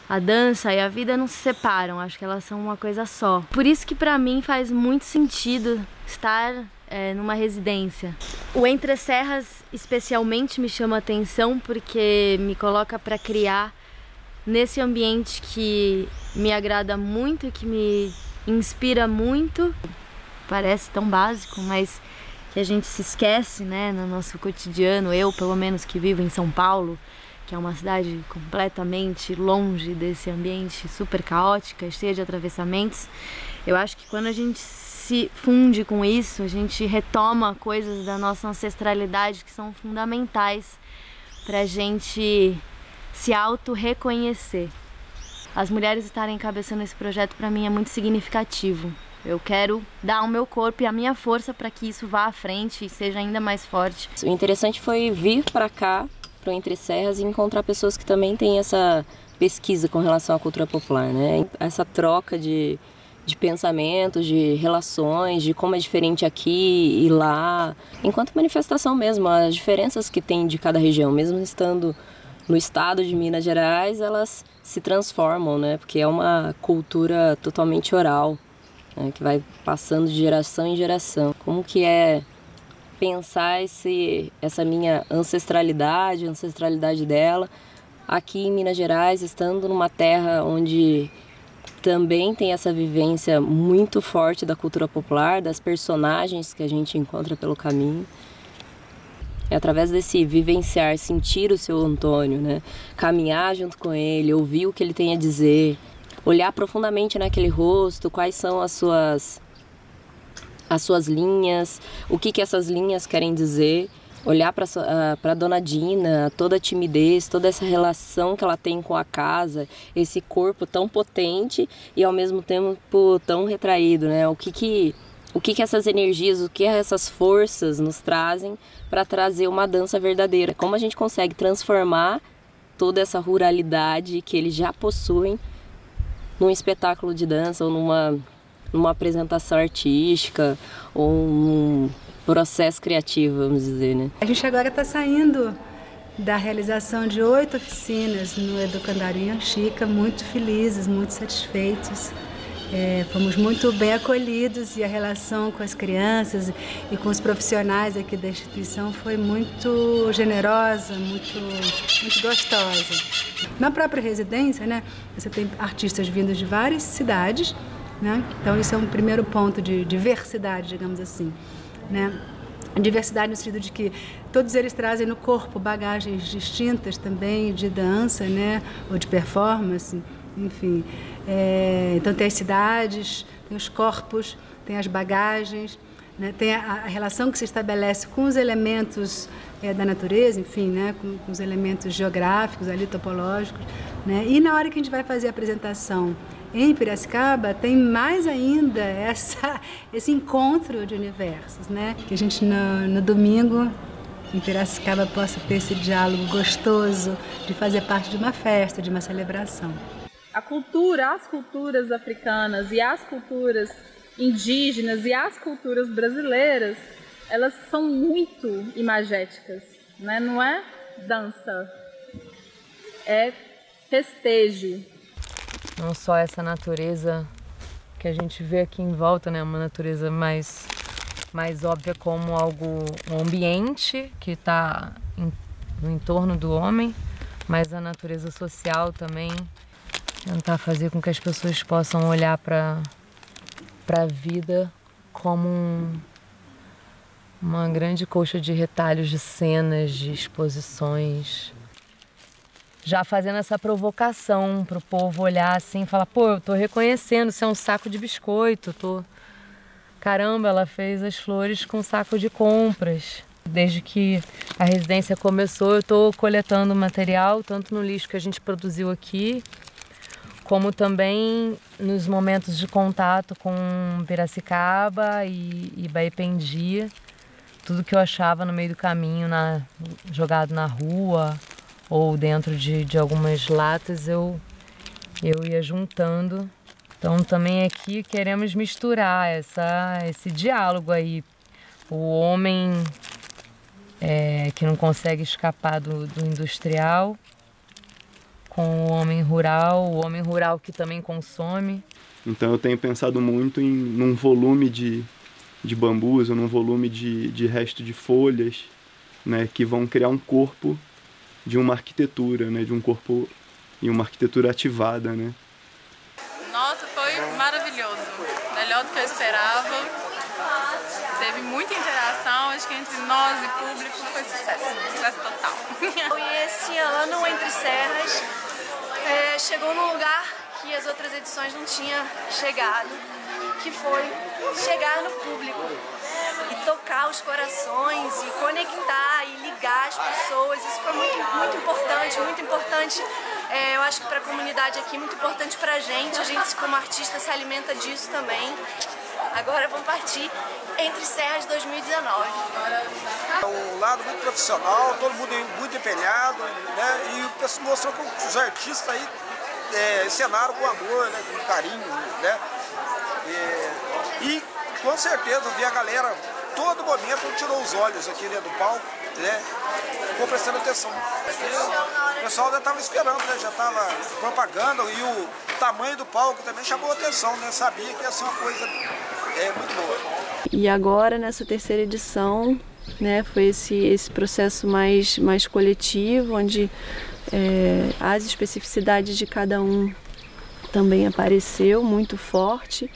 A dança e a vida não se separam, acho que elas são uma coisa só. Por isso que pra mim faz muito sentido estar numa residência. O Entre Serras especialmente me chama a atenção porque me coloca pra criar nesse ambiente que me agrada muito, que me inspira muito. Parece tão básico, mas que a gente se esquece, né, no nosso cotidiano. Eu, pelo menos, que vivo em São Paulo, que é uma cidade completamente longe desse ambiente super caótica, cheia de atravessamentos. Eu acho que quando a gente se funde com isso, a gente retoma coisas da nossa ancestralidade que são fundamentais pra gente se auto-reconhecer. As mulheres estarem encabeçando esse projeto pra mim é muito significativo. Eu quero dar o meu corpo e a minha força para que isso vá à frente e seja ainda mais forte. O interessante foi vir para cá, para o Entre Serras, e encontrar pessoas que também têm essa pesquisa com relação à cultura popular, né? Essa troca de pensamentos, de relações, de como é diferente aqui e lá. Enquanto manifestação mesmo, as diferenças que tem de cada região, mesmo estando no estado de Minas Gerais, elas se transformam, né? Porque é uma cultura totalmente oral, né? Que vai passando de geração em geração. Como que é pensar essa minha ancestralidade, a ancestralidade dela, aqui em Minas Gerais, estando numa terra onde também tem essa vivência muito forte da cultura popular, das personagens que a gente encontra pelo caminho. É através desse vivenciar, sentir o seu Antônio, né? Caminhar junto com ele, ouvir o que ele tem a dizer, olhar profundamente naquele rosto, quais são as suas linhas, o que essas linhas querem dizer, olhar para Dona Dina, toda a timidez, toda essa relação que ela tem com a casa, esse corpo tão potente e ao mesmo tempo tão retraído, né? O que essas energias, o que essas forças nos trazem para trazer uma dança verdadeira. Como a gente consegue transformar toda essa ruralidade que eles já possuem num espetáculo de dança ou numa apresentação artística ou num processo criativo, vamos dizer, né? A gente agora está saindo da realização de 8 oficinas no Educandário em Anchica, muito felizes, muito satisfeitos. Fomos muito bem acolhidos e a relação com as crianças e com os profissionais aqui da instituição foi muito generosa, muito gostosa. Na própria residência, né, você tem artistas vindos de várias cidades, né? Então isso é um primeiro ponto de diversidade, digamos assim, né? Diversidade no sentido de que todos eles trazem no corpo bagagens distintas também de dança, né? Ou de performance, enfim. Então tem as cidades, tem os corpos, tem as bagagens, né? Tem a relação que se estabelece com os elementos da natureza, enfim, né? Com os elementos geográficos, ali, topológicos, né? E na hora que a gente vai fazer a apresentação em Piracicaba, tem mais ainda esse encontro de universos, né? Que a gente no domingo em Piracicaba possa ter esse diálogo gostoso de fazer parte de uma festa, de uma celebração. As culturas africanas e as culturas indígenas e as culturas brasileiras, elas são muito imagéticas, né? Não é dança, é festejo. Não só essa natureza que a gente vê aqui em volta, né? Uma natureza mais óbvia como um ambiente que está no entorno do homem, mas a natureza social também, tentar fazer com que as pessoas possam olhar para a vida como uma grande coxa de retalhos de cenas, de exposições. Já fazendo essa provocação para o povo olhar assim e falar, pô, eu tô reconhecendo, isso é um saco de biscoito, Caramba, ela fez as flores com saco de compras. Desde que a residência começou, eu tô coletando material, tanto no lixo que a gente produziu aqui, como também nos momentos de contato com Piracicaba e Baipendi. Tudo que eu achava no meio do caminho, jogado na rua, ou dentro de algumas latas, eu ia juntando. Então também aqui queremos misturar esse diálogo aí. O homem que não consegue escapar do industrial, com o homem rural que também consome. Então eu tenho pensado muito num volume de bambus ou num volume de resto de folhas, né, que vão criar um corpo de uma arquitetura, né, de um corpo e uma arquitetura ativada, né. Nossa, foi maravilhoso, melhor do que eu esperava. Teve muita interação, acho que entre nós e público foi sucesso total. E esse ano o Entre Serras chegou num lugar que as outras edições não tinham chegado, que foi chegar no público e tocar os corações e conectar e ligar as pessoas. Isso foi muito importante, muito importante. Eu acho que para a comunidade aqui, muito importante para a gente como artista se alimenta disso também. Agora vamos partir Entre Serras 2019. É um lado muito profissional, todo mundo muito empenhado, né? E o pessoal mostrou que os artistas aí encenaram com amor, né? Com carinho, né? E com certeza vi a galera, todo momento tirou os olhos aqui dentro do palco, né? Ficou prestando atenção. O pessoal já estava esperando, né? Já estava propagando e o tamanho do palco também chamou a atenção, né? Sabia que ia ser uma coisa muito boa. E agora, nessa terceira edição, né, foi esse processo mais coletivo, onde as especificidades de cada um também apareceu muito forte,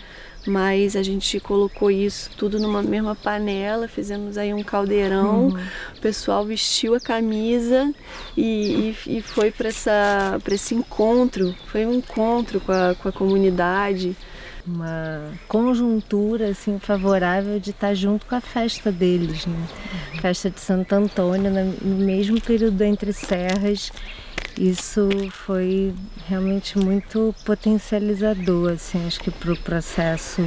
mas a gente colocou isso tudo numa mesma panela, fizemos aí um caldeirão, o pessoal vestiu a camisa e foi para esse encontro, foi um encontro com a comunidade. Uma conjuntura assim, favorável de estar junto com a festa deles, né? Festa de Santo Antônio, no mesmo período Entre Serras. Isso foi realmente muito potencializador, assim, acho que para o processo,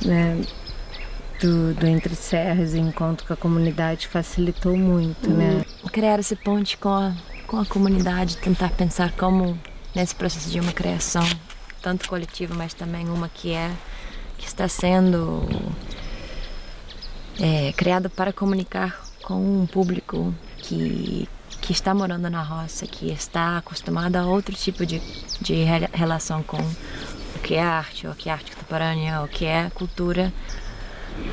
né, do Entre Serras, o encontro com a comunidade facilitou muito, né? Criar esse ponte com a comunidade, tentar pensar como nesse processo de uma criação tanto coletiva, mas também uma que está sendo criada para comunicar com um público que está morando na roça, que está acostumado a outro tipo de relação com o que é arte, ou o que é arte contemporânea, ou o que é cultura.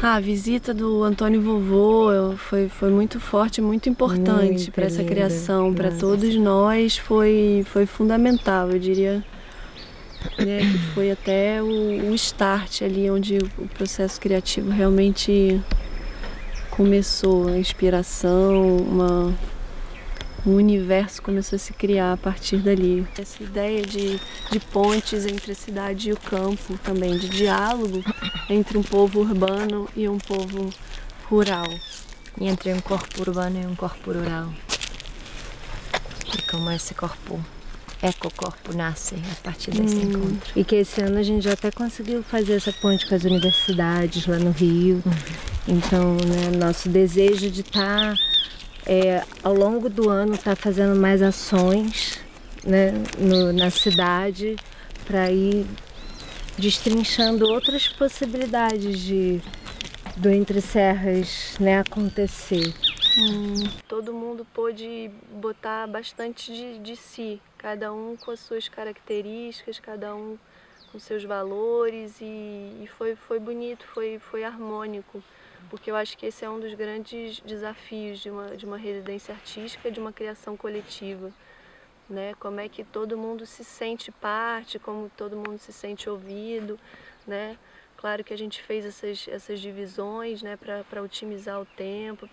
A visita do Antônio Vovô foi muito forte, muito importante para essa criação, para todos nós foi fundamental, eu diria. Né, que foi até o start ali onde o processo criativo realmente começou, a inspiração, um universo começou a se criar a partir dali. Essa ideia de pontes entre a cidade e o campo também, de diálogo entre um povo urbano e um povo rural. E entre um corpo urbano e um corpo rural. E como esse corpo ecocorpo nasce a partir desse encontro. E que esse ano a gente já até conseguiu fazer essa ponte com as universidades lá no Rio. Então, né, nosso desejo de estar, ao longo do ano, fazendo mais ações, né, na cidade, para ir destrinchando outras possibilidades do Entre Serras, né, acontecer. Todo mundo pôde botar bastante de si, cada um com as suas características, cada um com seus valores e foi bonito, foi harmônico, porque eu acho que esse é um dos grandes desafios de uma residência artística, de uma criação coletiva, né? Como é que todo mundo se sente parte, como todo mundo se sente ouvido, né? Claro que a gente fez essas divisões, né, para otimizar o tempo,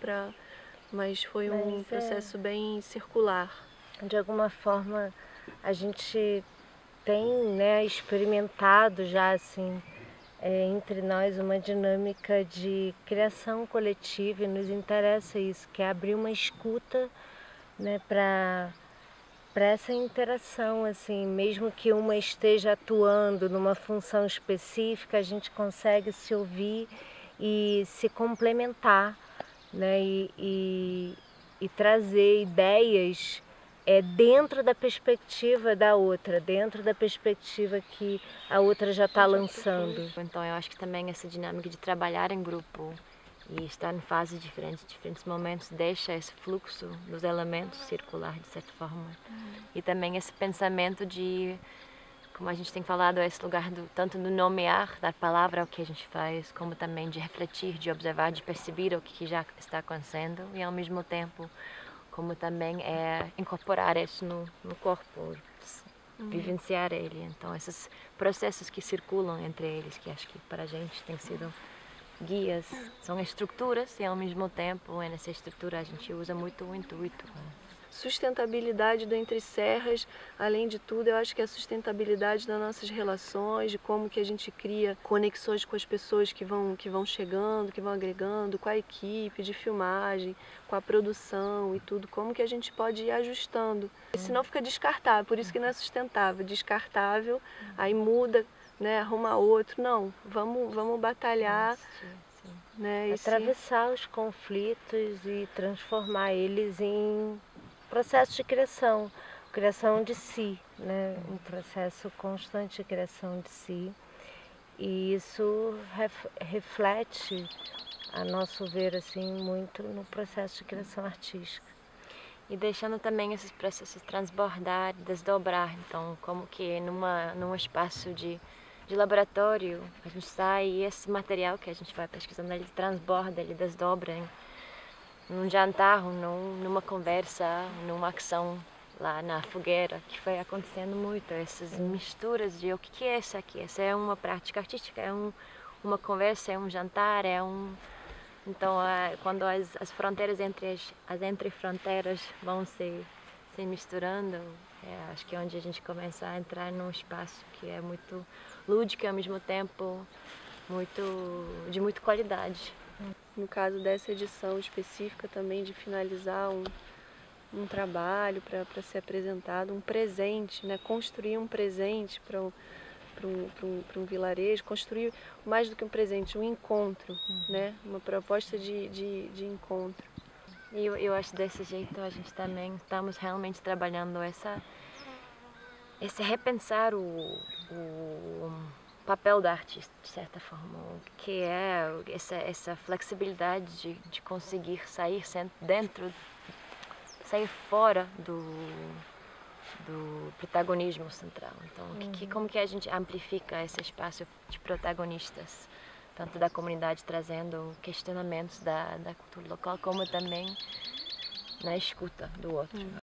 mas foi um processo bem circular. De alguma forma, a gente tem, né, experimentado já assim, entre nós uma dinâmica de criação coletiva e nos interessa isso, que é abrir uma escuta, né, para essa interação, assim, mesmo que uma esteja atuando numa função específica, a gente consegue se ouvir e se complementar, né, e trazer ideias dentro da perspectiva da outra, dentro da perspectiva que a outra já está lançando. Então eu acho que também essa dinâmica de trabalhar em grupo e está em fases diferentes momentos, deixa esse fluxo dos elementos circular de certa forma. E também esse pensamento de, como a gente tem falado, esse lugar tanto do nomear, dar palavra ao que a gente faz, como também de refletir, de observar, de perceber o que já está acontecendo e ao mesmo tempo como também incorporar isso no corpo, vivenciar ele. Então esses processos que circulam entre eles, que acho que para a gente tem sido guias, são estruturas e ao mesmo tempo nessa estrutura a gente usa muito o intuito. Sustentabilidade do Entre Serras, além de tudo, eu acho que é a sustentabilidade das nossas relações, de como que a gente cria conexões com as pessoas que vão chegando, que vão agregando, com a equipe de filmagem, com a produção e tudo, como que a gente pode ir ajustando. Senão fica descartável, por isso que não é sustentável. Descartável, aí muda, né, arruma outro. Não, vamos batalhar. Né, atravessar os conflitos e transformar eles em processo de criação de si, né? Um processo constante de criação de si. E isso reflete, a nosso ver, assim, muito no processo de criação artística. E deixando também esses processos transbordar, desdobrar. Então, como que num espaço de laboratório, a gente sai e esse material que a gente vai pesquisando, ele transborda, ele desdobra num jantar, numa conversa, numa ação lá na fogueira, que foi acontecendo muito, essas misturas de o que é isso aqui. Essa é uma prática artística, é uma conversa, é um jantar, Então, quando as fronteiras entre fronteiras vão se misturando, acho que é onde a gente começa a entrar num espaço que é muito lúdico e ao mesmo tempo de muita qualidade. No caso dessa edição específica também de finalizar um trabalho para ser apresentado, um presente, né? Construir um presente para um vilarejo, construir mais do que um presente, um encontro, né? Uma proposta de encontro. E eu acho desse jeito a gente também estamos realmente trabalhando esse repensar o papel da artista, de certa forma, que é essa flexibilidade de conseguir sair fora do protagonismo central. Então, como que a gente amplifica esse espaço de protagonistas, tanto da comunidade trazendo questionamentos da cultura local, como também na escuta do outro.